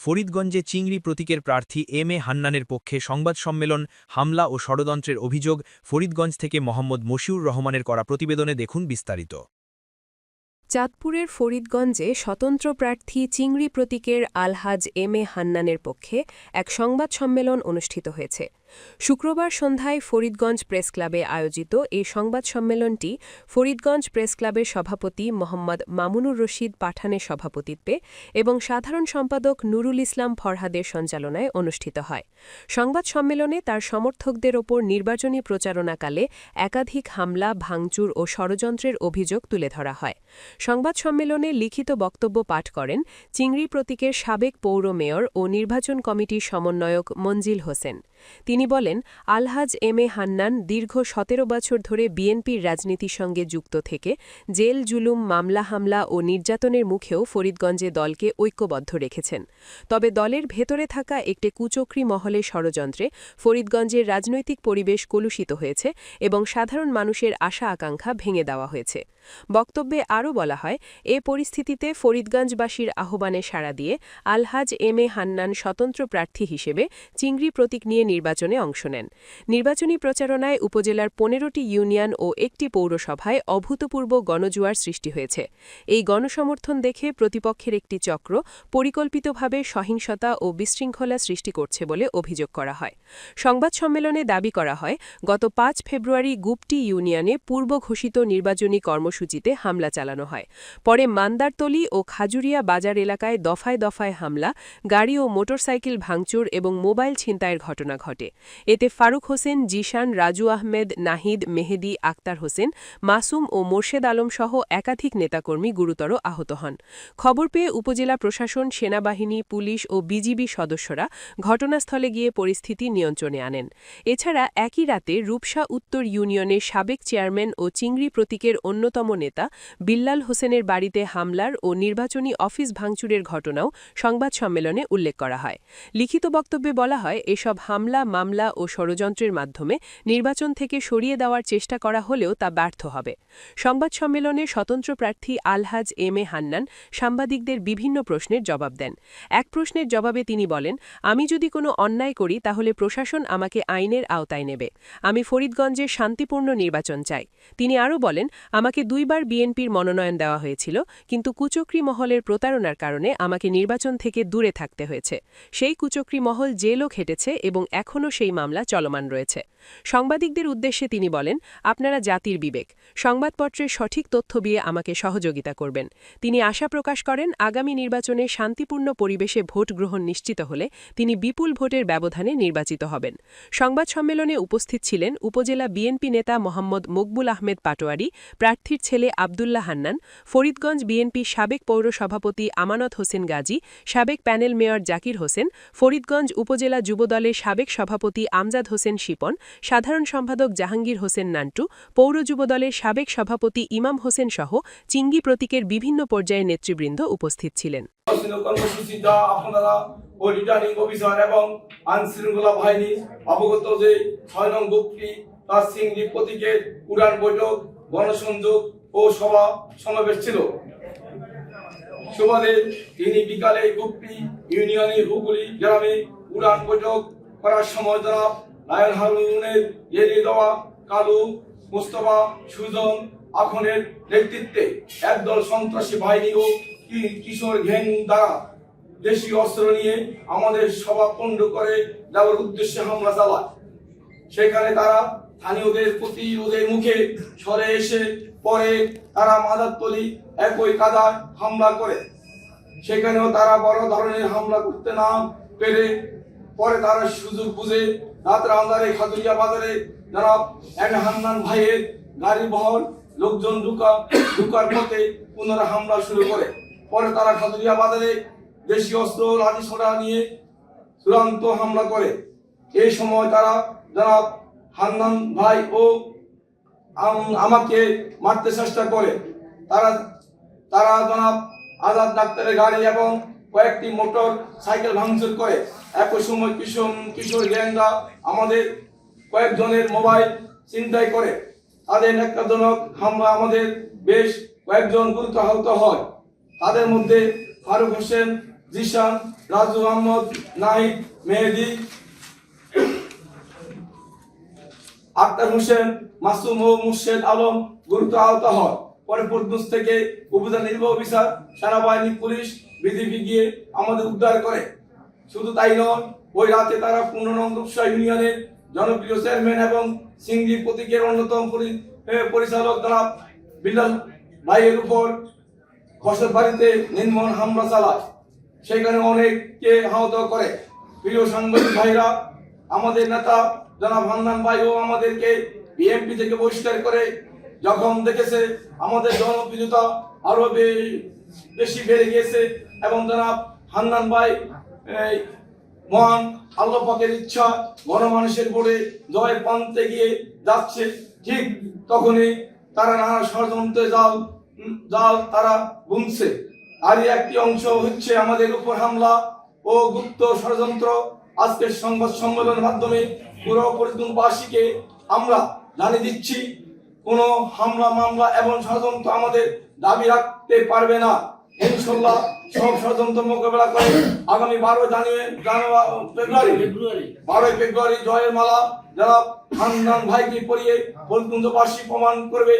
ফরিদগঞ্জে চিংড়ি প্রতীকের প্রার্থী এম এ হান্নানের পক্ষে সংবাদ সম্মেলন, হামলা ও ষড়যন্ত্রের অভিযোগ। ফরিদগঞ্জ থেকে মোহাম্মদ মশিউর রহমানের করা প্রতিবেদনে দেখুন বিস্তারিত। চাঁদপুরের ফরিদগঞ্জে স্বতন্ত্র প্রার্থী চিংড়ি প্রতীকের আলহাজ এম এ হান্নানের পক্ষে এক সংবাদ সম্মেলন অনুষ্ঠিত হয়েছে। শুক্রবার সন্ধ্যায় ফরিদগঞ্জ প্রেস ক্লাবে আয়োজিত এই সংবাদ সম্মেলনটি ফরিদগঞ্জ প্রেস ক্লাবের সভাপতি মোহাম্মদ মামুনুর রশিদ পাঠানের সভাপতিত্বে এবং সাধারণ সম্পাদক নুরুল ইসলাম ফরহাদের সঞ্চালনায় অনুষ্ঠিত হয়। সংবাদ সম্মেলনে তার সমর্থকদের ওপর নির্বাচনী প্রচারণাকালে একাধিক হামলা, ভাঙচুর ও ষড়যন্ত্রের অভিযোগ তুলে ধরা হয়। সংবাদ সম্মেলনে লিখিত বক্তব্য পাঠ করেন চিংড়ি প্রতীকের সাবেক পৌর মেয়র ও নির্বাচন কমিটির সমন্বয়ক মঞ্জিল হোসেন। তিনি বলেন, আলহাজ এম এ হান্নান দীর্ঘ ১৭ বছর ধরে বিএনপির রাজনীতির সঙ্গে যুক্ত থেকে জেল, জুলুম, মামলা, হামলা ও নির্যাতনের মুখেও ফরিদগঞ্জে দলকে ঐক্যবদ্ধ রেখেছেন। তবে দলের ভেতরে থাকা একটি কুচক্রী মহলের ষড়যন্ত্রে ফরিদগঞ্জের রাজনৈতিক পরিবেশ কলুষিত হয়েছে এবং সাধারণ মানুষের আশা আকাঙ্ক্ষা ভেঙে দেওয়া হয়েছে। বক্তব্যে আরও বলা হয়, এ পরিস্থিতিতে ফরিদগঞ্জবাসীর আহ্বানে সাড়া দিয়ে আলহাজ এম এ হান্নান স্বতন্ত্র প্রার্থী হিসেবে চিংড়ি প্রতীক নিয়ে নির্বাচনে অংশ নেন। নির্বাচনী প্রচারণায় উপজেলার ১৫টি ইউনিয়ন ও একটি পৌরসভায় অভূতপূর্ব গণজোয়ার সৃষ্টি হয়েছে। এই গণসমর্থন দেখে প্রতিপক্ষের একটি চক্র পরিকল্পিতভাবে সহিংসতা ও বিশৃঙ্খলা সৃষ্টি করছে বলে অভিযোগ করা হয়। সংবাদ সম্মেলনে দাবি করা হয়, গত ৫ ফেব্রুয়ারি গুপটি ইউনিয়নে পূর্ব ঘোষিত নির্বাচনী কর্মসূচিতে হামলা চালানো হয়। পরে মান্দারতলী ও খাজুরিয়া বাজার এলাকায় দফায় দফায় হামলা, গাড়ি ও মোটরসাইকেল ভাঙচুর এবং মোবাইল ছিনতাইয়ের ঘটনা ঘটে। এতে ফারুক হোসেন, জিশান, রাজু আহমেদ, নাহিদ, মেহেদি, আক্তার হোসেন, মাসুম ও মোর্শেদ আলম সহ একাধিক নেতাকর্মী গুরুতর আহত হন। খবর পেয়ে উপজেলা প্রশাসন, সেনাবাহিনী, পুলিশ ও বিজিবি সদস্যরা ঘটনাস্থলে গিয়ে পরিস্থিতি নিয়ন্ত্রণে আনেন। এছাড়া একই রাতে রূপসা উত্তর ইউনিয়নের সাবেক চেয়ারম্যান ও চিংড়ি প্রতীকের অন্যতম নেতা বিল্লাল হোসেনের বাড়িতে হামলার ও নির্বাচনী অফিস ভাঙচুরের ঘটনাও সংবাদ সম্মেলনে উল্লেখ করা হয়। লিখিত বক্তব্যে বলা হয়, এসব হামলা, মামলা ও ষড়যন্ত্রের মাধ্যমে নির্বাচন থেকে সরিয়ে দেওয়ার চেষ্টা করা হলেও তা ব্যর্থ হবে। সংবাদ সম্মেলনে স্বতন্ত্র প্রার্থী আলহাজ এম এ হান্নান সাংবাদিকদের বিভিন্ন প্রশ্নের জবাব দেন। এক প্রশ্নের জবাবে তিনি বলেন, আমি যদি কোনো অন্যায় করি তাহলে প্রশাসন আমাকে আইনের আওতায় নেবে। আমি ফরিদগঞ্জের শান্তিপূর্ণ নির্বাচন চাই। তিনি আরও বলেন, আমাকে ২ বার বিএনপির মনোনয়ন দেওয়া হয়েছিল, কিন্তু কুচক্রী মহলের প্রতারণার কারণে আমাকে নির্বাচন থেকে দূরে থাকতে হয়েছে। সেই কুচক্রী মহল জেলও খেটেছে এবং এখনও সেই মামলা চলমান রয়েছে। সাংবাদিকদের উদ্দেশ্যে তিনি বলেন, আপনারা জাতির বিবেক, সংবাদপত্রের সঠিক তথ্য দিয়ে আমাকে সহযোগিতা করবেন। তিনি আশা প্রকাশ করেন, আগামী নির্বাচনে শান্তিপূর্ণ পরিবেশে ভোট গ্রহণ নিশ্চিত হলে তিনি বিপুল ভোটের ব্যবধানে নির্বাচিত হবেন। সংবাদ সম্মেলনে উপস্থিত ছিলেন উপজেলা বিএনপি নেতা মোহাম্মদ মকবুল আহমেদ পাটোয়ারি, প্রার্থীর ছেলে আবদুল্লাহ হান্নান, ফরিদগঞ্জ বিএনপি সাবেক পৌর সভাপতি আমানত হোসেন গাজী, সাবেক প্যানেল মেয়র জাকির হোসেন, ফরিদগঞ্জ উপজেলা যুবদলের সাবেক সভাপতি আমজাদ হোসেন শিপন, সাধারণ সম্পাদক জাহাঙ্গীর হোসেন নান্টু, পৌর যুবদলের সাবেক সভাপতি ইমাম হোসেন সহ চিংড়ি প্রতীকের বিভিন্ন পর্যায়ের নেতৃবৃন্দ উপস্থিত ছিলেন। আপনারা ও রিটার্নিং অফিসার এবং আইনশৃঙ্খলা বাহিনী অবগত যে ৬ নং গুপ্তি তার চিংড়ি প্রতীকের উড়ান বৈঠক, গণসংযোগ ও সভা সমাবেশ ছিল। সুবাদে তিনি বিকালে গুপ্তি ইউনিয়নের হুগলি গ্রামে উড়ান বৈঠক করার সময় জনাব লায়ন হারুনের এড়িয়ে দেওয়া কালু, মুস্তফা, সুজন, আখনের নেতৃত্বে একদল সন্ত্রাসী বাহিনী ও কিশোর গ্যাং দ্বারা দেশীয় অস্ত্র নিয়ে আমাদের সভা পণ্ড করে যাওয়ার উদ্দেশ্যে হামলা চালায়। সেখানে তারা স্থানীয়দের প্রতিরোধের মুখে সরে এসে পরে তারা মাদারতলী একই কাদায় হামলা করে। সেখানেও তারা বড় ধরনের হামলা করতে না পেরে পরে তারা সুযোগ বুঝে রাতের আন্ধারে খাতুরিয়া বাজারে জনাব এম এ হান্নান ভাইয়ের গাড়ি বহর লোকজন ঢুকার পথে পুনরায় হামলা শুরু করে। পরে তারা খাতুরিয়া বাজারে দেশীয় অস্ত্র, লাঠি সোটা নিয়ে চূড়ান্ত হামলা করে। এই সময় তারা জনাব হান্নান ভাই ও আমাকে মারতে চেষ্টা করে। তারা জনাব আজাদ ডাক্তারের গাড়ি এবং কয়েকটি মোটর সাইকেল ভাঙচুর করে। একই সময় কিশোর গ্যাংরা আমাদের কয়েকজনের মোবাইল ছিনতাই করে। তাদের ন্যাক্কারজনক হামলা আমাদের বেশ কয়েকজন গুরুতর আহত হয়। তাদের মধ্যে ফারুক হোসেন, জিশান, রাজু আহমদ, নাহিদ, মেহেদি, আক্তার হোসেন, মাসুম ও মুর্শেদ আলম গুরুতর আহত হয়। পরে ফোর্টগঞ্জ থেকে উপজেলা নির্বাহী অফিসার, সেনাবাহিনী, পুলিশ, বিজিবি গিয়ে আমাদের উদ্ধার করে। শুধু তাই নয়, ওই রাতে তারা 15 নং রূপসা ইউনিয়নের জনপ্রিয় চেয়ারম্যান এবং সিংড়ি প্রতীকের অন্যতম পরিচালক জনাব বিলাল ভাইয়ের উপর বসত বাড়িতে নির্মম হামলা চালায়, সেখানে অনেককে আহত করে। প্রিয় সাংবাদিক ভাইরা, আমাদের নেতা জনাব হান্নান ভাইও আমাদেরকে বিএনপি থেকে বহিষ্কার করে যখন দেখেছে আমাদের জনপ্রিয়তা আরো বেশি বেড়ে গিয়েছে এবং জনাব হান্নান ভাই মহান আল্লাহ পাকের ইচ্ছা গণমানুষের ভোটে জয় পান্তে গিয়ে যাচ্ছে, ঠিক তখনই তারা নানা ষড়যন্ত্রে জাল তারা বুনছে। আর একটি অংশ হচ্ছে আমাদের উপর হামলা ও গুপ্ত ষড়যন্ত্র। আজকের সংবাদ সম্মেলনের মাধ্যমে পুরো ফরিদগঞ্জবাসীকে আমরা জানিয়ে দিচ্ছি, কোনো হামলা মামলা এবং ষড়যন্ত্র আমাদের দাবি রাখতে পারবে না। ইনশাআল্লাহ সব ষড়যন্ত্র মোকাবেলা করে আগামী 12 ফেব্রুয়ারি জয়ের মালা যারা হান্নান ভাইকে পরিয়ে ফরিদগঞ্জবাসী প্রমাণ করবে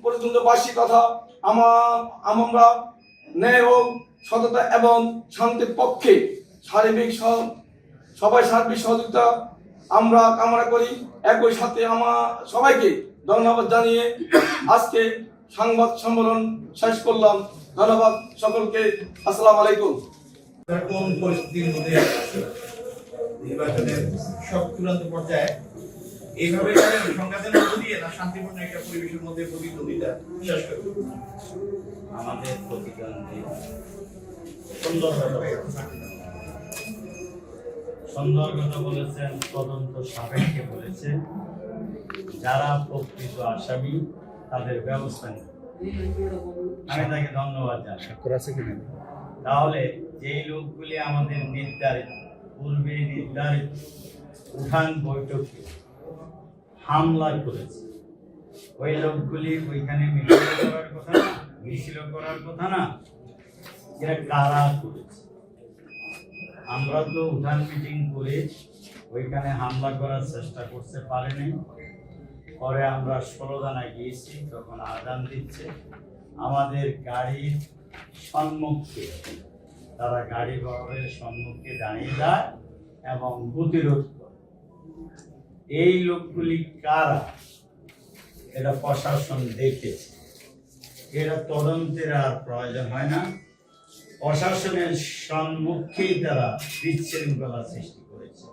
ফরিদগঞ্জবাসী কথা আমরা ন্যায় ও সততা এবং শান্তির পক্ষে সবাই সার্বিক সহযোগিতা আমরা কামনা করি। একই সাথে সবাইকে ধন্যবাদ জানিয়ে আজকে সংবাদ সম্মেলন শেষ করলাম। ধন্যবাদ সকলকে। আসসালামু আলাইকুম। কোন পরিস্থিতির মধ্যে নির্বাচনের সব চূড়ান্ত পর্যায়ে এইভাবে সংঘাতের মধ্য দিয়ে না শান্তিপূর্ণ একটা পরিবেশের মধ্যে প্রতিদ্বন্দ্বিতা শেষ করবে? আমাদের প্রতিদ্বন্দ্বী সুন্দর কথা বলেছেন, তদন্ত সাপেক্ষে বলেছে, যারা প্রকৃত আসামি তাদের ব্যবস্থা নেই। আমি তাকে ধন্যবাদ জানাই। তাহলে যেই লোকগুলি আমাদের পূর্বে নির্ধারিত উঠান বৈঠকে হামলা করেছে, ওই লোকগুলি ওইখানে মিছিল করার কথা না, এরা কারা করেছে? আমরা তো উঠান মিটিং করে ওইখানে হামলা করার চেষ্টা করতে পারিনি। পরে আমরা 16 দানায় গিয়েছি, তখন আজান দিচ্ছে, আমাদের গাড়ির সম্মুখে তারা গাড়ি বহরের সম্মুখে দাঁড়িয়ে যায় এবং প্রতিরোধ করে। এই লোকগুলি কারা এটা প্রশাসন দেখেছে, এটা তদন্তের আর প্রয়োজন হয় না। প্রশাসনের সম্মুখেই তারা বিশৃঙ্খলা সৃষ্টি করেছে।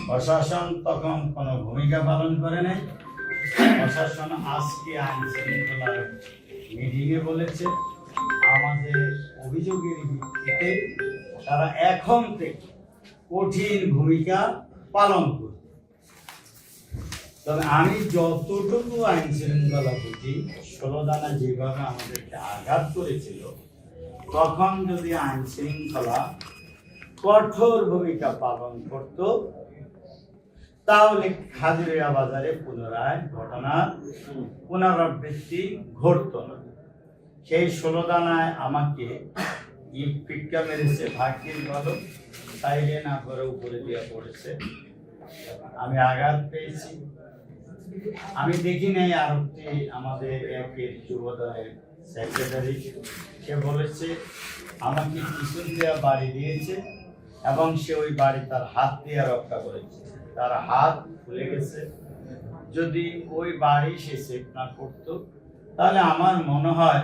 প্রশাসন তখন কোনো ভূমিকা পালন করে নাই। প্রশাসন আজকে আইন শৃঙ্খলার মিটিংয়ে বলেছে, আমাদের অভিযোগের ভিত্তিতে তারা এখন থেকে কঠিন ভূমিকা পালন করবে। তবে আমি যতটুকু আইন শৃঙ্খলা বুঝি, 16 দানা যেভাবে আমাদেরকে আঘাত করেছিল, তখন যদি আইন শৃঙ্খলা কঠোর ভূমিকা পালন করত, তাহলে খাজুরিয়া বাজারে পুনরায় ঘটনার পুনরাবৃত্তি ঘটত না। সেই 16 দানায় আমাকে ইট পিটকা মেরেছে, ভাগ্যের ভালো সাইডে না করে উপরে দিয়ে পড়েছে, আমি আঘাত পেয়েছি। আমি দেখি নাই আরবটি আমাদের একের যুবদলের সেক্রেটারি, সে বলেছে আমাকে পিছন দেওয়া বাড়ি দিয়েছে এবং সে ওই বাড়ি তার হাত দিয়ে রক্ষা করেছে, তার হাত ফুলে গেছে। যদি ওই বাড়ি সে সেভ না করতো, তাহলে আমার মনে হয়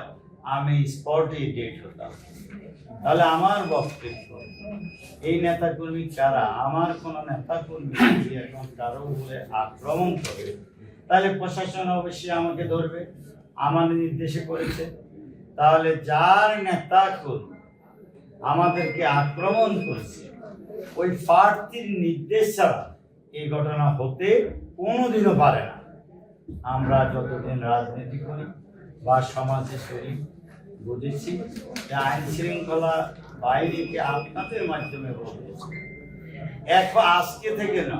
আমি স্পটেই ডেট হতাম। তাহলে আমার বক্তব্য, এই নেতাকর্মী কারা? আমার কোন নেতাকর্মী যদি এখন কারো উপরে আক্রমণ করে, তাহলে প্রশাসন অবশ্যই আমাকে ধরবে, আমার নির্দেশে করেছে। তাহলে যার নেতাকর্মী আমাদেরকে আক্রমণ করেছে, ওই প্রার্থীর নির্দেশ ছাড়া এই ঘটনা হতে কোনোদিনও পারে না। আমরা যতদিন রাজনীতি করি বা সমাজে চলি, বুঝেছি যে আইন শৃঙ্খলা বাহিনীকে আপনাদের মাধ্যমে বলেছি, এখন আজকে থেকে না,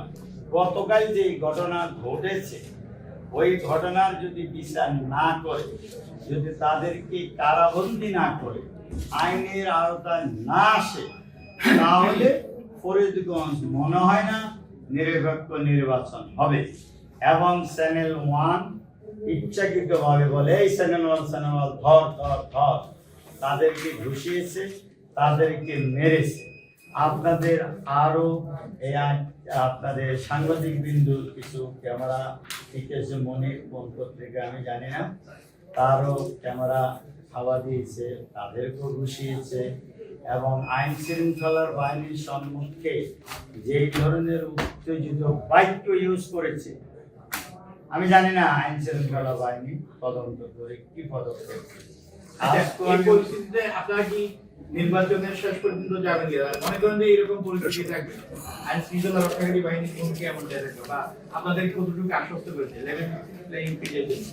গতকাল যে ঘটনা ঘটেছে, ওই ঘটনার যদি বিচার না করে, যদি তাদেরকে কারাবন্দী না করে, আইনের আওতায় না আসে তাহলে ফরিদগঞ্জ মনে হয় না নিরপেক্ষ নির্বাচন হবে। এবং চ্যানেল 1 ইচ্ছাকৃতভাবে বলে এই চ্যানেল 1 ধর ধর ধর, তাদেরকে ঘুষিয়েছে, তাদেরকে মেরেছে। আপনাদের আরো আপনাদের সাংবাদিক বিন্দু কিছু ক্যামেরা টিকেছে মনির কোন পত্রিকা আমি জানি না, তারও ক্যামেরা খাওয়া দিয়েছে, তাদেরকেও ঘুষিয়েছে। এবং আইন শৃঙ্খলার বাহিনীর সম্মুখে যেই ধরনের উত্তেজিত বাক্য ইউজ করেছে, আমি জানি না আইন শৃঙ্খলা বাহিনী তদন্ত করে কি পদক্ষেপ। এই পরিস্থিতিতে আপনারা কি নির্বাচনের শেষ পর্যন্ত যাবেন কি? মনে করেন যে এরকম পরিস্থিতি থাকবে, আইন শৃঙ্খলা রক্ষাকারী বাহিনীর ভূমিকা এমন থাকবে, বা আপনাদের কতটুকু আশ্বস্ত করেছে লেভেল প্লেইং ফিল্ডের জন্য?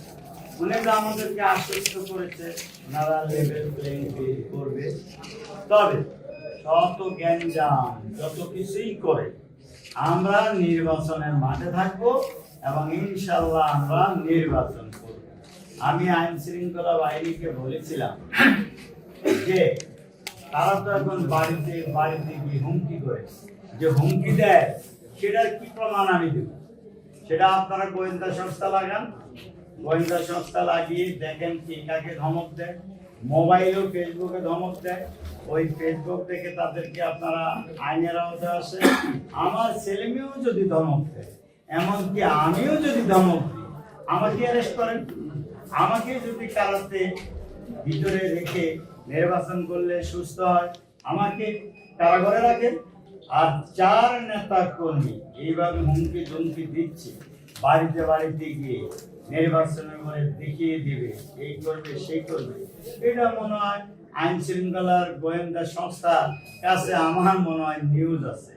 ওনারা আমাদেরকে আশ্বস্ত করেছে ওনারা লেভেল প্লেইং ফিল্ড করবে। তবে যত গ্যাঞ্জাম যত কিছুই করে আমরা নির্বাচনের মাঠে থাকবো এবং ইনশাল্লাহ আমরা নির্বাচন করব। আমি আইন শৃঙ্খলা বাহিনীকে বলেছিলাম যে তারা তো এখন বাড়িতে বাড়িতে গিয়ে হুমকি করে, যে হুমকি দেয় সেটার কি প্রমাণ আমি দেব? সেটা আপনারা গোয়েন্দা সংস্থা লাগান, গোয়েন্দা সংস্থা লাগিয়ে দেখেন কে কাকে ধমক দেয়। মোবাইলেও ফেসবুকে ধমক দেয়, ওই ফেসবুক থেকে তাদেরকে আপনারা আইনের আওতায় আসে। আমার ছেলে মেয়েও যদি ধমক দেয়, এমনকি আমিও যদি ধমক দিই, আমাকে অ্যারেস্ট করেন। আমাকে যদি কারাতে ভিতরে রেখে নির্বাচন করলে সুস্থ হয়, আমাকে কারাগারে রাখেন। আর 4 নেতা কর্মী এইভাবে হুমকি ধমকি দিচ্ছে, বাড়িতে বাড়িতে গিয়ে নির্বাচনের পরে দেখিয়ে দিবে, এই করবে সেই করবে, এটা মনে হয় আইন শৃঙ্খলার গোয়েন্দা সংস্থার কাছে আমার মনে হয় নিউজ আছে।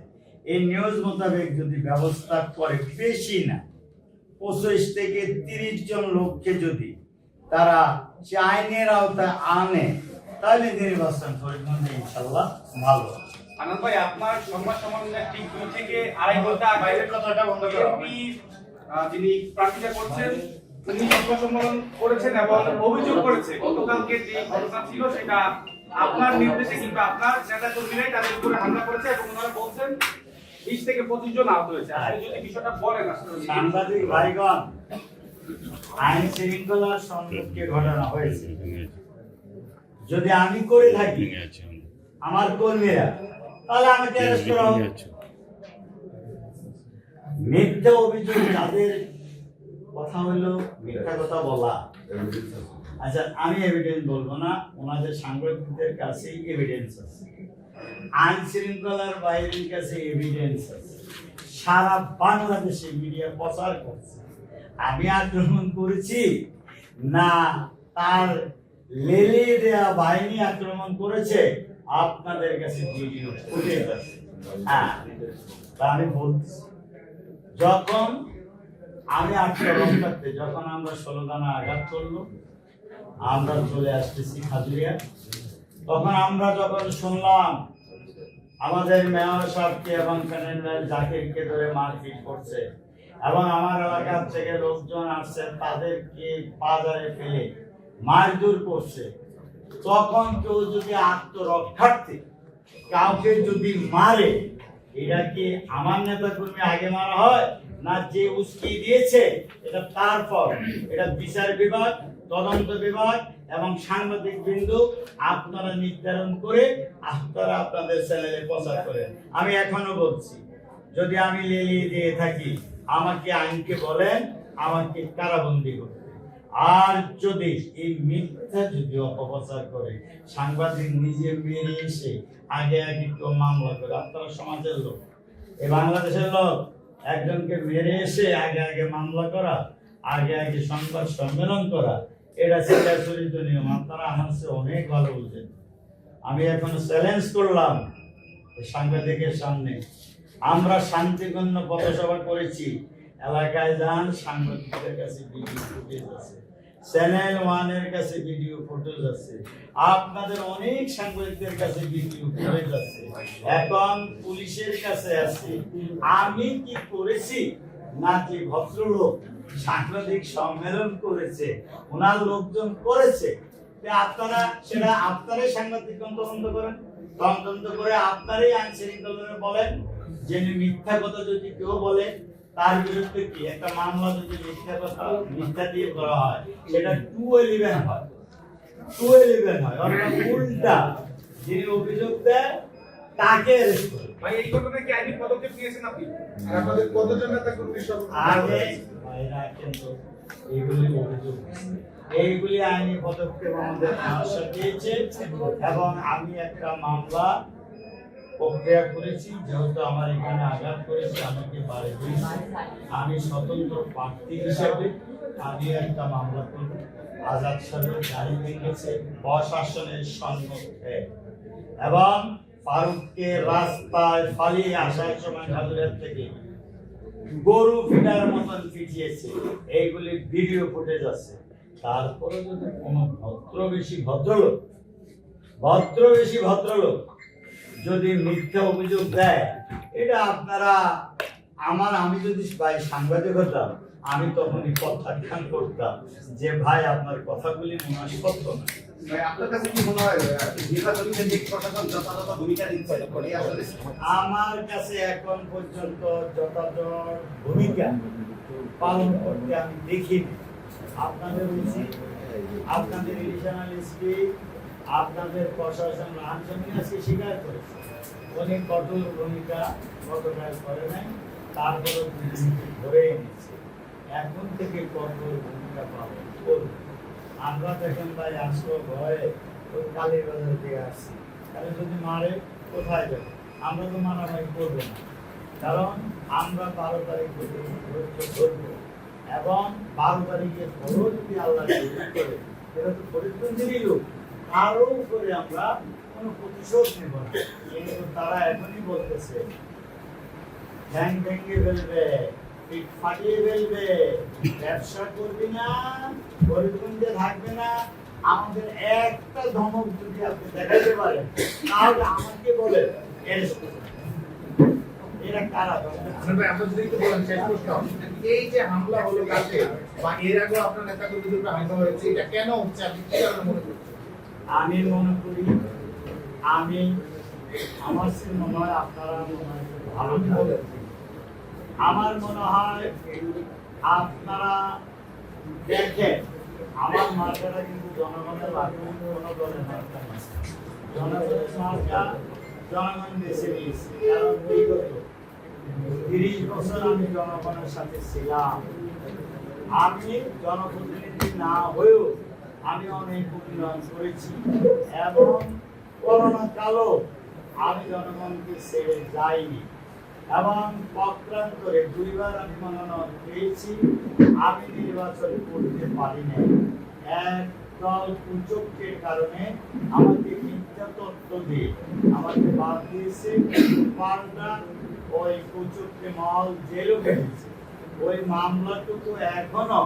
এই নিউজ মোতাবেক যদি ব্যবস্থা করে, বেশি না 25 থেকে 30 জন লোককে যদি তারা সে আইনের আওতায় আনে, তাহলে নির্বাচন ফরিদগঞ্জে ইনশাল্লাহ ভালো। আনন্দ ভাই, আপনার সংবাদ সম্মেলনের ঠিক 2 থেকে আড়াই ঘন্টা বাইরের কথাটা বন্ধ করা হবে। যিনি প্রার্থীতা করছেন উনি সংবাদ সম্মেলন করেছেন এবং অভিযোগ করেছে গতকালকে যে ঘটনা ছিল সেটা আপনার নির্দেশে কিংবা আপনার নেতা কর্মীরাই তাদের উপরে হামলা করেছে এবং ওনারা বলছেন 20 থেকে 25 জন আহত হয়েছে। আপনি যদি বিষয়টা বলেন আসলে। সাংবাদিক ভাইগণ, আইন শৃঙ্খলার সম্মুখে ঘটনা হয়েছে, যদি আমি করে থাকি আমার কর্মীরা, তাহলে আমাকে অ্যারেস্ট করা হবে। মিথ্যা অভিযোগ যাদের কথা হলো মিথ্যা কথা বলা, আচ্ছা আমি এভিডেন্স বলবো না, ওনাদের সাংবাদিকদের কাছে এভিডেন্স আছে, আইন শৃঙ্খলার বাহিনীর কাছে এভিডেন্স আছে, সারা বাংলাদেশে মিডিয়া প্রচার করছে আমি আক্রমণ করেছি না তার লেলে দেয়া বাহিনী আক্রমণ করেছে, আপনাদের কাছে ভিডিও ফুটেজ আছে। হ্যাঁ, আমি বলছি যখন আমি আক্রমণ করতে, যখন আমরা 16 দানা আঘাত করলো, আমরা চলে আসতেছি খাজুরিয়া, তখন আমরা যখন শুনলাম আমাদের মেয়র সাহেবকে এবং প্যানেল জাকিরকে ধরে মারপিট করছে এবং আমার এলাকার থেকে লোকজন আসছে তাদেরকে বাজারে ফেলে মারধর করছে, তখন কেউ যদি আত্মরক্ষার্থে কাউকে যদি মারে, এটা কি আমার নেতা কর্মী আগে মারা হয় না যে উস্কি দিয়েছে এটা তার ফল? এটা বিচার বিভাগ, তদন্ত বিভাগ এবং সাংবাদিক বিন্দু আপনারা নির্ধারণ করে আপনারা আপনাদের চ্যানেলে প্রচার করেন। আমি এখনো বলছি, যদি আমি লেলিয়ে দিয়ে থাকি আমাকে আইনকে বলেন আমাকে কারাবন্দী করতে। আর যদি এই মিথ্যা যদি অপপ্রচার করে, সাংবাদিক নিজে বেরিয়ে এসে আগে আগে কেউ মামলা করে, আপনারা সমাজের লোক, এই বাংলাদেশের লোক, একজনকে মেরে এসে আগে আগে মামলা করা, আগে আগে সংবাদ সম্মেলন করা, এটা সেটা চরিত নিয়ম। আপনারা আমার চেয়ে অনেক ভালো বুঝেন। আমি এখন চ্যালেঞ্জ করলাম সাংবাদিকের সামনে, আমরা শান্তিপূর্ণ পথসভা করেছি, এলাকায় যান, সাংবাদিকদের কাছে ভিডিও ফুটেজ আছে, চ্যানেল 1 এর কাছে ভিডিও ফুটেজ আছে, আপনাদের অনেক সাংবাদিকদের কাছে ভিডিও ফুটেজ আছে, এখন পুলিশের কাছে আছে। আমি কি করেছি নাকি ভদ্রলোক সাংবাদিক সম্মেলন করেছে, ওনার লোকজন করেছে, যে আপনারা সেটা আপনারাই সাংবাদিক তদন্ত করেন, তদন্ত করে আপনারাই আইন শৃঙ্খলা বলেন যে মিথ্যা কথা যদি কেউ বলে তার বিরুদ্ধে কি একটা মামলা যদি মিথ্যা দিয়ে করা হয় সেটা 211 হয়, 211 হয়। অর্থাৎ উল্টা যিনি অভিযোগ দেয় তাকে অ্যারেস্ট করে। ভাই এই ঘটনায় কি আইনি পদক্ষেপ নিয়েছেন আপনি? আর আপনাদের কতজন নেতা কর্মী সব আগে ভাইরা কিন্তু এইগুলি অভিযোগ, এইগুলি আইনি পদক্ষেপ আমাদের সমস্যা দিয়েছে এবং আমি একটা মামলা প্রক্রিয়া করেছি। যেহেতু আমার এখানে আঘাত করেছে, আমাকে বাড়ি দিয়েছে, আমি স্বতন্ত্র প্রার্থী হিসেবে আমি একটা মামলা করব। আজাদ সাহেবের গাড়ি ভেঙেছে প্রশাসনের সম্মুখে এবং ফারুককে রাস্তায় ফালিয়ে আসার সময় হাজুরের থেকে গরু ফিটার মতন ফিটিয়েছে, এইগুলি ভিডিও ফুটেজ আছে। তারপরে যদি কোনো ভদ্রলোক যদি মিথ্যা অভিযোগ দেয়, এটা আপনারা আমি যদি ভাই সাংবাদিক হতাম, আমি তখনই প্রত্যাখ্যান করতাম যে ভাই আপনার কথাগুলি মনে সত্য না। ভাই আপনার কাছে কি মনে হয় নির্বাচনী কেন্দ্রিক প্রশাসন যথাযথ ভূমিকা নিচ্ছে? আসলে আমার কাছে এখন পর্যন্ত যথাযথ ভূমিকা পালন করতে আমি দেখিনি। আপনাদের উচিত, আপনাদের রিজিওনাল এসপি, আপনাদের প্রশাসন আনসামিনাসকে স্বীকার করেছে উনি কঠোর ভূমিকা গতকাল করে নাই, তারপরে ধরে এনেছে, এখন থেকে কঠোর ভূমিকা পালন করবে। আমরা দেখেন ভাই আসলো ভয়ে ওই কালীর বাজার দিয়ে আসছি, তাহলে যদি মারে কোথায় যাবে? আমরা তো মারামারি করবো না, কারণ আমরা 12 তারিখ ধরবো এবং 12 তারিখে ধরো যদি আল্লাহ করে, এটা তো ফরিদগঞ্জেরই লোক, আরও উপরে আমরা কোনো প্রতিশোধ নেব না। কিন্তু তারা এখনই বলতেছে ঠ্যাং ভেঙে ফেলবে, পিঠ ফাটিয়ে ফেলবে, ব্যবসা করবি না, ফরিদগঞ্জে থাকবে না। আমাদের একটা ধমক যদি আপনি দেখাতে পারেন তাহলে আমাকে বলে এরা কারা? ভাই আপনার যদি একটু বলেন শেষ প্রশ্ন, এই যে হামলা হলো কালকে বা এর আগে আপনার নেতা কর্মীদের উপর হামলা হয়েছে, এটা কেন হচ্ছে আপনি কি কারণে মনে করছেন? আমি মনে করি আমার মনে হয় আপনারা ভালো বলেন। আমার মনে হয় আপনারা দেখেন আমার মার্কাটা কিন্তু জনগণের লাগবে, কোনো দলের মার্কা না। জনগণের মার্কা জনগণ বেছে নিয়েছে, কারণ বিগত 30 বছর আমি জনগণের সাথে ছিলাম। আমি জনপ্রতিনিধি না হয়েও আমি অনেক উন্নয়ন করেছি এবং করোনা কালও আমি জনগণকে ছেড়ে যাইনি এবং পক্ষান্তরে 2 বার আমি মনোনয়ন পেয়েছি, আমি নির্বাচন করতে পারি নাই। এক দল কুচক্রের কারণে আমাকে মিথ্যা তথ্য দিয়ে আমাকে বাদ দিয়েছে, পাল্টা ওই কুচক্রে মহল জেলও কেটেছে। ওই মামলাটুকু এখনো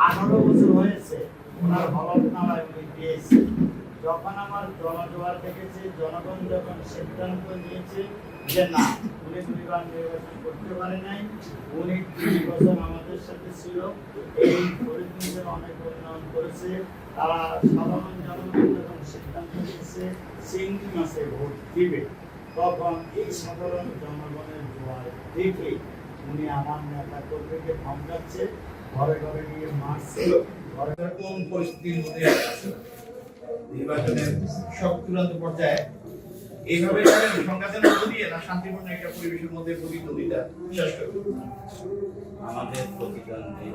18 বছর হয়েছে ওনার হলফনামায় উনি দিয়েছে। যখন আমার জনজোয়ার দেখেছে, জনগণ যখন সিদ্ধান্ত নিয়েছে যে না উনি 2 বার নির্বাচন করতে পারে নাই, উনি 30 বছর আমাদের সাথে ছিল, এই ফরিদগঞ্জের অনেক উন্নয়ন করেছে, তারা সাধারণ জনগণ যখন সিদ্ধান্ত নিয়েছে চিংড়ি মাছে ভোট দিবে, তখন এই সাধারণ জনগণের জোয়ার দেখে উনি আমার নেতা কর্মীকে ধমকাচ্ছে, ঘরে ঘরে গিয়ে মারছে। কোন পরিস্থিতির মধ্যে আছে নির্বাচনের সব চূড়ান্ত পর্যায়ে এইভাবে সংঘাতের মধ্য দিয়ে না শান্তিপূর্ণ একটা পরিবেশের মধ্যে প্রতিদ্বন্দ্বিতা শেষ করবে? আমাদের প্রতিদ্বন্দ্বী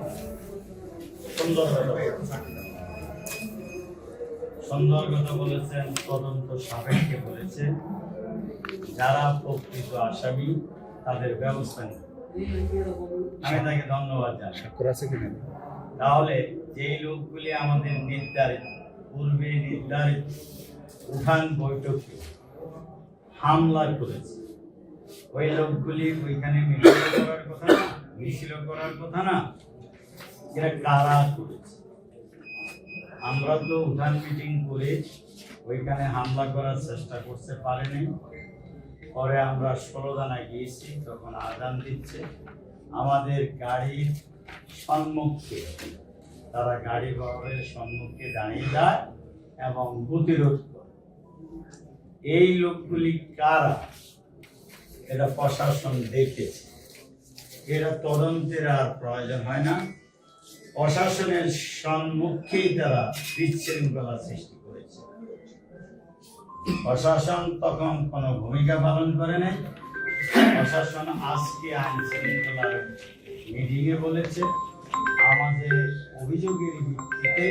সুন্দর কথা বলেছেন, তদন্ত সাপেক্ষে বলেছে, যারা প্রকৃত আসামি তাদের ব্যবস্থা নেই। আমি তাকে ধন্যবাদ জানাই। তাহলে যেই লোকগুলি আমাদের পূর্বে নির্ধারিত উঠান বৈঠকে হামলা করেছে, ওই লোকগুলি ওইখানে মিছিল করার কথা না, এরা কারা করেছে? আমরা তো উঠান মিটিং করে ওইখানে হামলা করার চেষ্টা করতে পারিনি। পরে আমরা 16 জানায় গিয়েছি, তখন আজান দিচ্ছে, আমাদের গাড়ির সম্মুখে তারা গাড়ি বহরের সম্মুখে দাঁড়িয়ে যায় এবং প্রতিরোধ করে। এই লোকগুলি কারা এটা প্রশাসন দেখেছে, এরা তদন্তের আর প্রয়োজন হয় না। প্রশাসনের সম্মুখেই তারা বিশৃঙ্খলা সৃষ্টি করেছে। প্রশাসন তখন কোনো ভূমিকা পালন করে নাই। প্রশাসন আজকে আইন শৃঙ্খলার মিটিংয়ে বলেছে আমাদের অভিযোগের ভিত্তিতে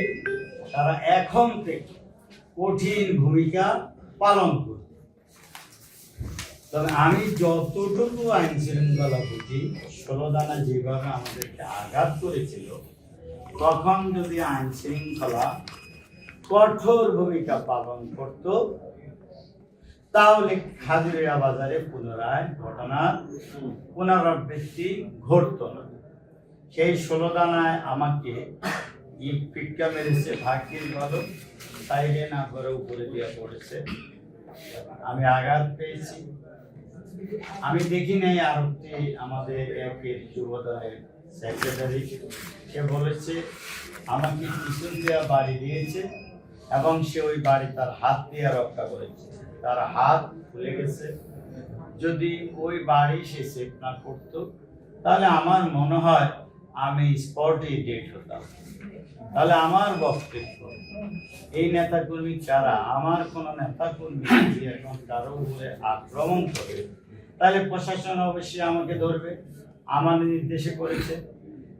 তারা এখন থেকে কঠিন ভূমিকা পালন করবে। তবে আমি যতটুকু আইন শৃঙ্খলা বুঝি, 16 দানা যেভাবে আমাদেরকে আঘাত করেছিল, তখন যদি আইন শৃঙ্খলা কঠোর ভূমিকা পালন করত তাহলে খাজুরিয়া বাজারে পুনরায় ঘটনার পুনরাবৃত্তি ঘটত না। সেই 16 দানায় আমাকে পিটকা মেরেছে, ভাগ্যের ভালো সাইডে না করে উপরে দিয়ে পড়েছে, আমি আঘাত পেয়েছি। আমি দেখি নাই আরতি আমাদের একের যুবদলের সেক্রেটারি, সে বলেছে আমাকে পিছন দেওয়া বাড়ি দিয়েছে এবং সে ওই বাড়ি তার হাত দিয়ে রক্ষা করেছে, তার হাত খুলে গেছে। যদি ওই বাড়ি সে সেভ না করতো তাহলে আমার মনে হয় আমি স্পটে ডেট হতাম। তাহলে আমার বক্তব্য, এই নেতাকর্মী কারা? আমার কোন নেতাকর্মী যদি এখন কারো উপরে আক্রমণ করে তাহলে প্রশাসন অবশ্যই আমাকে ধরবে, আমার নির্দেশে করেছে।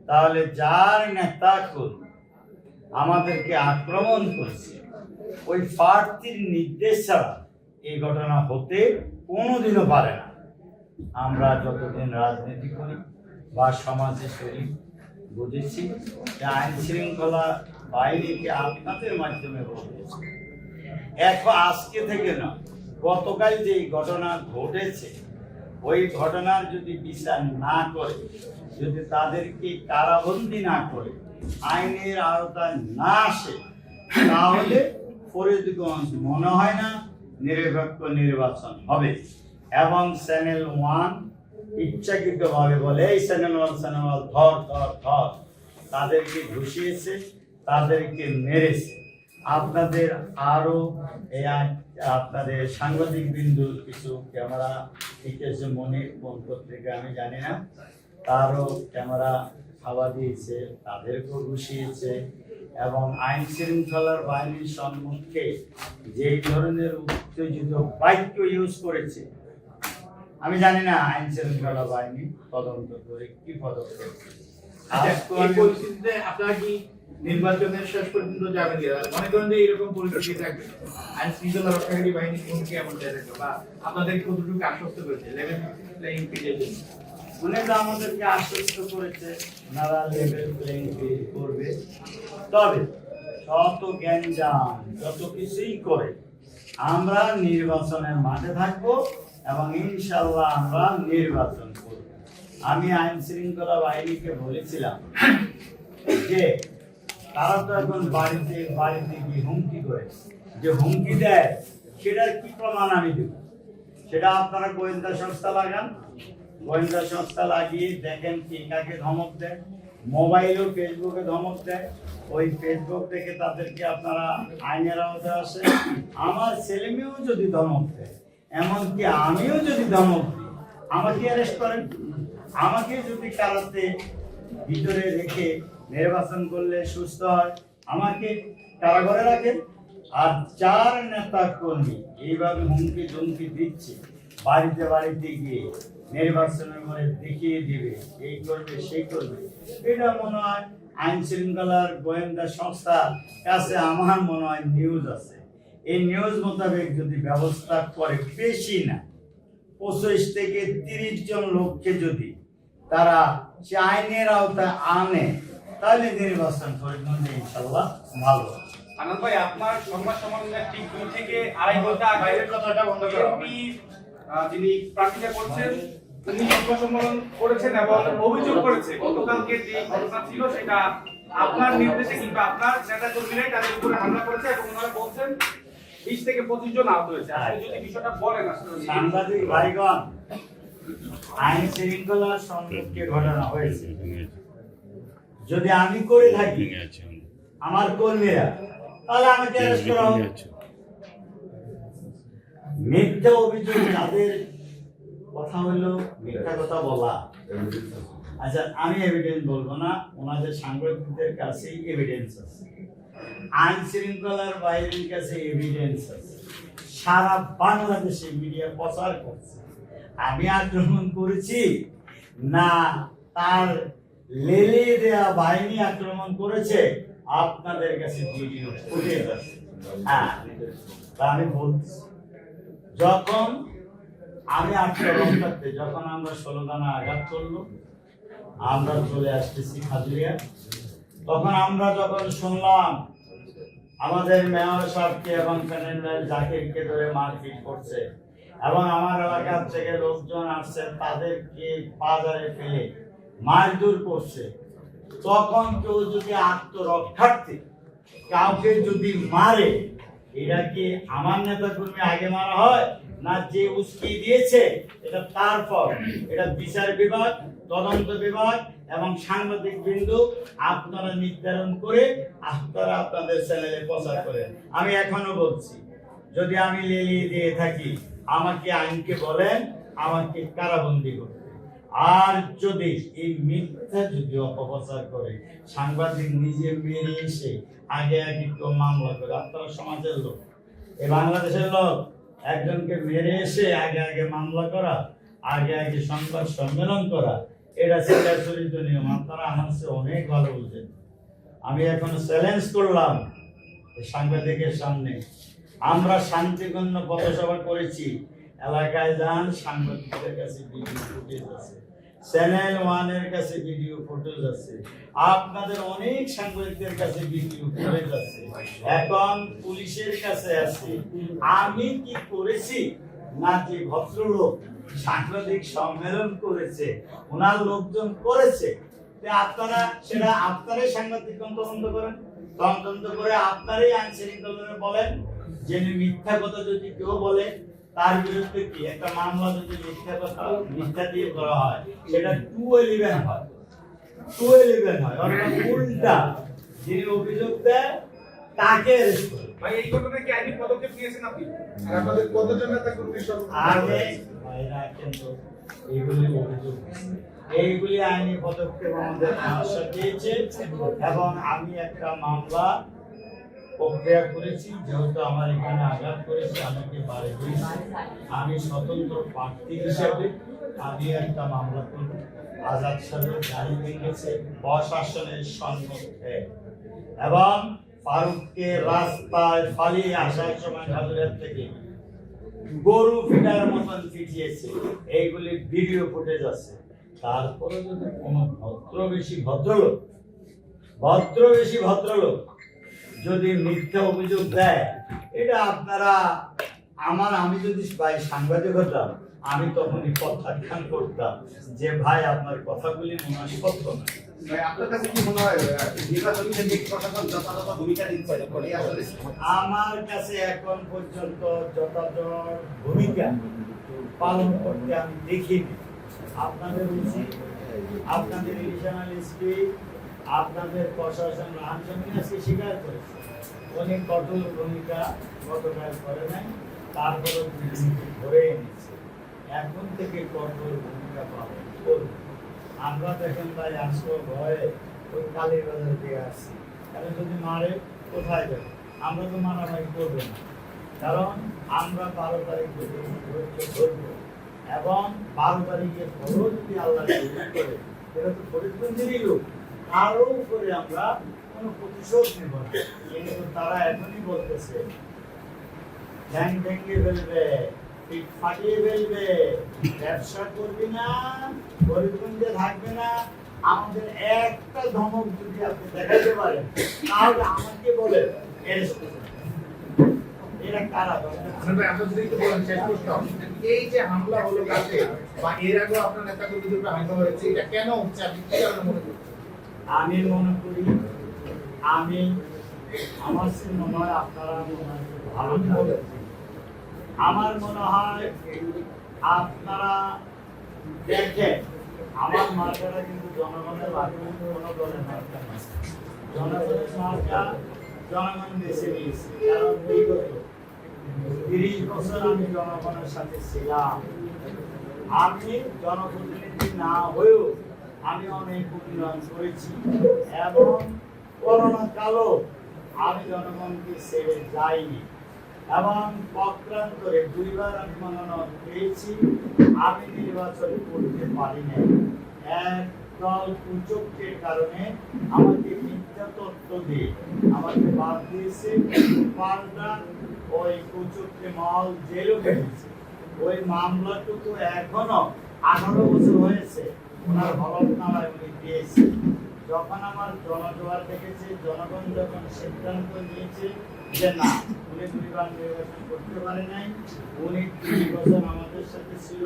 তাহলে যার নেতাকর্মী আমাদেরকে আক্রমণ করেছে ওই প্রার্থীর নির্দেশ ছাড়া এই ঘটনা হতে কোনোদিনও পারে না। আমরা যতদিন রাজনীতি করি বা সমাজে চলি বুঝেছি যে আইন শৃঙ্খলা বাহিনীকে আপনাদের মাধ্যমে বলেছে, এখন আজকে থেকে না, গতকাল যে ঘটনা ঘটেছে ওই ঘটনার যদি বিচার না করে, যদি তাদেরকে কারাবন্দী না করে, আইনের আওতায় না আসে, তাহলে ফরিদগঞ্জ মনে হয় না নিরপেক্ষ নির্বাচন হবে। এবং চ্যানেল 1 ইচ্ছাকৃতভাবে বলে এই চ্যানেল 1 ধর ধর ধর, তাদেরকে ঘুষিয়েছে, তাদেরকে মেরেছে। আপনাদের আরো আপনাদের সাংবাদিক বিন্দু কিছু ক্যামেরা লিখেছে, মনে কোন পত্রিকা আমি জানি না, তারও ক্যামেরা খাওয়া দিয়েছে, তাদেরকেও ঘুষিয়েছে। এবং আইন শৃঙ্খলার বাহিনীর সম্মুখে যেই ধরনের উত্তেজিত বাক্য ইউজ করেছে, আমি জানি না আইন শৃঙ্খলা বাহিনী তদন্ত করে কি পদক্ষেপ। এই পরিস্থিতিতে আপনারা কি নির্বাচনের শেষ পর্যন্ত যাবেন কিনা? মনে করেন যে এরকম পরিস্থিতি থাকবে, আইন শৃঙ্খলা রক্ষাকারী বাহিনী কোনকে এমন থাকবে, বা আপনাদের কতটুকু আশ্বস্ত করেছে লেভেল প্লেইং ফিল্ডের জন্য? উনিরা আমাদেরকে আশ্বস্ত করেছে ওনারা লেভেল প্লেইং ফিল্ড করবে। তবে যত গ্যাঞ্জাম যত কিছুই করে আমরা নির্বাচনের মাঠে থাকবো এবং ইনশাল্লাহ আমরা নির্বাচন করব। আমি আইন শৃঙ্খলা বাহিনীকে বলেছিলাম যে তারা তো এখন বাড়িতে বাড়িতে গিয়ে হুমকি করে, যে হুমকি দেয় সেটার কি প্রমাণ আমি দেব? সেটা আপনারা গোয়েন্দা সংস্থা লাগান, গোয়েন্দা সংস্থা লাগিয়ে দেখেন কে কাকে ধমক দেয়। মোবাইলও ফেসবুকে ধমক দেয়, ওই ফেসবুক থেকে তাদেরকে আপনারা আইনের আওতায় আসে। আমার ছেলে মেয়েও যদি ধমক দেয়, এমনকি আমিও যদি ধমক দিই, আমাকে অ্যারেস্ট করেন। আমাকে যদি কারাতে ভিতরে রেখে নির্বাচন করলে সুস্থ হয়, আমাকে কারাগারে রাখেন। আর যার নেতা কর্মী এইভাবে হুমকি ধমকি দিচ্ছে, বাড়িতে বাড়িতে গিয়ে নির্বাচনের পরে দেখিয়ে দিবে, এই করবে সেই করবে, এটা মনে হয় আইন শৃঙ্খলার গোয়েন্দা সংস্থার কাছে আমার মনে হয় নিউজ আছে। এই নিউজ মোতাবেক যদি ব্যবস্থা করে, বেশি না 25 থেকে 30 জন লোককে যদি তারা সে আইনের আওতায় আনে, তাহলে নির্বাচন ফরিদগঞ্জে ইনশাল্লাহ ভালো। আনন্দ ভাই, আপনার সংবাদ সম্মেলনের ঠিক 2 থেকে আড়াই ঘন্টা বাইরের কথাটা বন্ধ করা হবে। যিনি প্রার্থীতা করছেন উনি সংবাদ সম্মেলন করেছেন এবং অভিযোগ করেছে গতকালকে যে ঘটনা ছিল সেটা আপনার নির্দেশে কিংবা আপনার নেতা কর্মীরাই তাদের উপরে হামলা করেছে এবং ওনারা বলছেন 20 থেকে 25 জন আহত হয়েছে। আপনি যদি বিষয়টা বলেন আসলে। সাংবাদিক ভাইগণ, আইন শৃঙ্খলার সম্মুখে ঘটনা হয়েছে, যদি আমি করে থাকি, আমার কর্মীরা তাহলে আমাকে অ্যারেস্ট করা হোক। মিথ্যা অভিযোগ যাদের কথা হলো মিথ্যা কথা বলা, আচ্ছা আমি এভিডেন্স বলবো না, ওনাদের সাংবাদিকদের কাছে এভিডেন্স আছে, আইন শৃঙ্খলার বাইরের কাছে এভিডেন্স আছে, সারা বাংলাদেশে মিডিয়া প্রচার করছে আমি আক্রমণ করেছি না তার লেলে দেয়া বাহিনী আক্রমণ করেছে, আপনাদের কাছে ভিডিও ফুটেজ আছে। হ্যাঁ, তা আমি বলছি যখন আমি আক্রমণ করতে যখন আমরা 16 দানা আঘাত করলো, আমরা চলে আসতেছি খাজুরিয়া, তখন আমরা যখন শুনলাম আমাদের মেয়র সাহেবকে এবং প্যানেল জাকিরকে ধরে মারপিট করছে এবং আমার এলাকার থেকে লোকজন আসছে তাদেরকে বাজারে ফেলে মারধর করছে, তখন কেউ যদি আত্মরক্ষার্থে কাউকে যদি মারে, এটা কি আমার নেতা কর্মী আগে মারা হয় না যে উস্কি দিয়েছে এটা তার ফল? এটা বিচার বিভাগ, তদন্ত বিভাগ এবং সাংবাদিক বিন্দু আপনারা নির্ধারণ করে আপনারা আপনাদের চ্যানেলে প্রচার করেন। আমি এখনো বলছি যদি আমি লেলিয়ে দিয়ে থাকি আমাকে আইনকে বলেন আমাকে কারাবন্দী করতে, আর যদি এই মিথ্যা যদি অপপ্রচার করে সাংবাদিক নিজে মেরে এসে আগে আগে কেউ মামলা করে, আপনারা সমাজের লোক, এই বাংলাদেশের লোক, একজনকে মেরে এসে আগে আগে মামলা করা, আগে আগে সংবাদ সম্মেলন করা, এটা সেটা চরিত্র নিয়ম, আপনারা আমার চেয়ে অনেক ভালো বুঝেন। আমি এখন চ্যালেঞ্জ করলাম সাংবাদিকের সামনে, আমরা শান্তিপূর্ণ পথসভা করেছি, এলাকায় যান, সাংবাদিকদের কাছে ভিডিও ফুটেজ আছে, চ্যানেল 1 এর কাছে ভিডিও ফুটেজ আছে, আপনাদের অনেক সাংবাদিকদের কাছে ভিডিও ফুটেজ আছে, এখন পুলিশের কাছে আছে। আমি কি করেছি না যে ভদ্রলোক সাংবাদিক সম্মেলন করেছে ওনার লোকজন করেছে, আপনারা সেটা আপনারাই সাংবাদিক তদন্ত করেন, তদন্ত করে আপনারাই আইন শৃঙ্খলা বলেন যে মিথ্যা কথা যদি কেউ বলে তার বিরুদ্ধে কি একটা মামলা যদি মিথ্যা কথা মিথ্যা দিয়ে করা হয় সেটা 211 হয়, 211 হয়, অর্থাৎ উল্টা যিনি অভিযোগ দেয় তাকে অ্যারেস্ট করে। ভাই এই ঘটনায় কি আইনি পদক্ষেপ নিয়েছেন আপনি? আর আপনাদের কতজন নেতা কর্মী আগে ভাইরা কিন্তু এইগুলি অভিযোগ, এইগুলি আইনি পদক্ষেপ আমাদের সমস্যা দিয়েছে এবং আমি একটা মামলা প্রক্রিয়া করেছি, যেহেতু আমার এখানে আঘাত করেছে আমাকে বাড়ি দিয়েছে, আমি স্বতন্ত্র প্রার্থী হিসেবে আমি একটা মামলা করব। আজাদ সাহেবের গাড়ি ভেঙেছে প্রশাসনের সম্মুখে এবং ফারুককে রাস্তায় ফালিয়ে আসার সময় হাজুরের থেকে গরু ফিটার মতন ফিটিয়েছে, এইগুলি ভিডিও ফুটেজ আছে। তারপরে যদি কোনো ভদ্রলোক যদি মিথ্যা অভিযোগ দেয়, এটা আপনারা আমি যদি ভাই সাংবাদিক হতাম আমি তখনই প্রত্যাখ্যান করতাম যে ভাই আপনার কথাগুলি মনে হয় সত্য না। আপনার কাছে কি মনে হয় নির্বাচনী কেন্দ্রিক প্রশাসন যথাযথ ভূমিকা নিচ্ছে? আমার কাছে এখন পর্যন্ত যথাযথ ভূমিকা পালন করতে আমি দেখিনি। আপনাদের উচিত, আপনাদের রিজিওনাল এসপি, আপনাদের প্রশাসন আনসারকে স্বীকার করেছে উনি কঠোর ভূমিকা গতকাল করে নাই, তারপরে ধরে এনেছে, এখন থেকে কঠোর ভূমিকা পালন করবে। আমরা দেখেন ভাই আসবো ভয়ে ওই কালীর বাজার দিয়ে আসছি, তাহলে যদি মারে কোথায় যাবে? আমরা তো মারামারি করবো না, কারণ আমরা 12 তারিখ ধরবো এবং 12 তারিখে ধরো যদি আল্লাহ করে এটা তো ফরিদগঞ্জেরই লোক, আরও উপরে আমরা কোনো প্রতিশোধ নেব না। কিন্তু তারা এখনই বলতেছে ঠ্যাং ভেঙে ফেলবে, পিঠ ফাটিয়ে ফেলবে, ব্যবসা করবি না, ফরিদগঞ্জে থাকবে না। আমাদের একটা ধমক যদি আপনি দেখাতে পারেন তাহলে আমাকে বলে এরা কারা? এই যে হামলা হলো কালকে বা এর আগে আপনার নেতা কর্মীদের উপর হামলা হয়েছে, এটা কেন হচ্ছে আপনি কি কারণে মনে করছেন? আমি মনে করি আমার মনে হয় আপনারা ভালো বলে, আমার মনে হয় আপনারা দেখেন আমার মার্কাটা কিন্তু জনগণের মার্কা, কোনো দলের মার্কা না। জনগণের মার্কা জনগণ বেছে নিয়েছে, কারণ বিগত 30 বছর আমি জনগণের সাথে ছিলাম। আমি জনপ্রতিনিধি না হয়েও আমি অনেক উন্নয়ন করেছি এবং করোনা কালও আমি জনগণকে ছেড়ে যাইনি এবং পক্ষান্তরে 2 বার আমি মনোনয়ন পেয়েছি, আমি নির্বাচন করতে পারি নাই। এক দল কুচক্রের কারণে আমাকে মিথ্যা তথ্য দিয়ে আমাকে বাদ দিয়েছে, পাল্টা ওই কুচক্রে মহল জেলও গেছে। ওই মামলাটুকু এখনো 18 বছর হয়েছে ওনার হলফনামায় উনি দিয়েছে। যখন আমার জনজোয়ার দেখেছে, জনগণ যখন সিদ্ধান্ত নিয়েছে যে না উনি 2 বার নির্বাচন করতে পারে নাই, উনি 3 বছর আমাদের সাথে ছিল,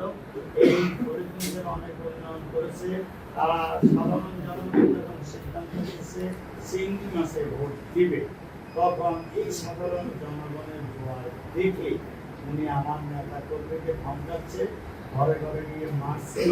এই ফরিদগঞ্জের অনেক উন্নয়ন করেছে, তারা সাধারণ জনগণ যখন সিদ্ধান্ত নিয়েছে চিংড়ি মাছে ভোট দিবে, তখন এই সাধারণ জনগণের জোয়ার দেখে উনি আমার নেতা কর্মীকে ধমকাচ্ছে, ঘরে ঘরে গিয়ে মারছে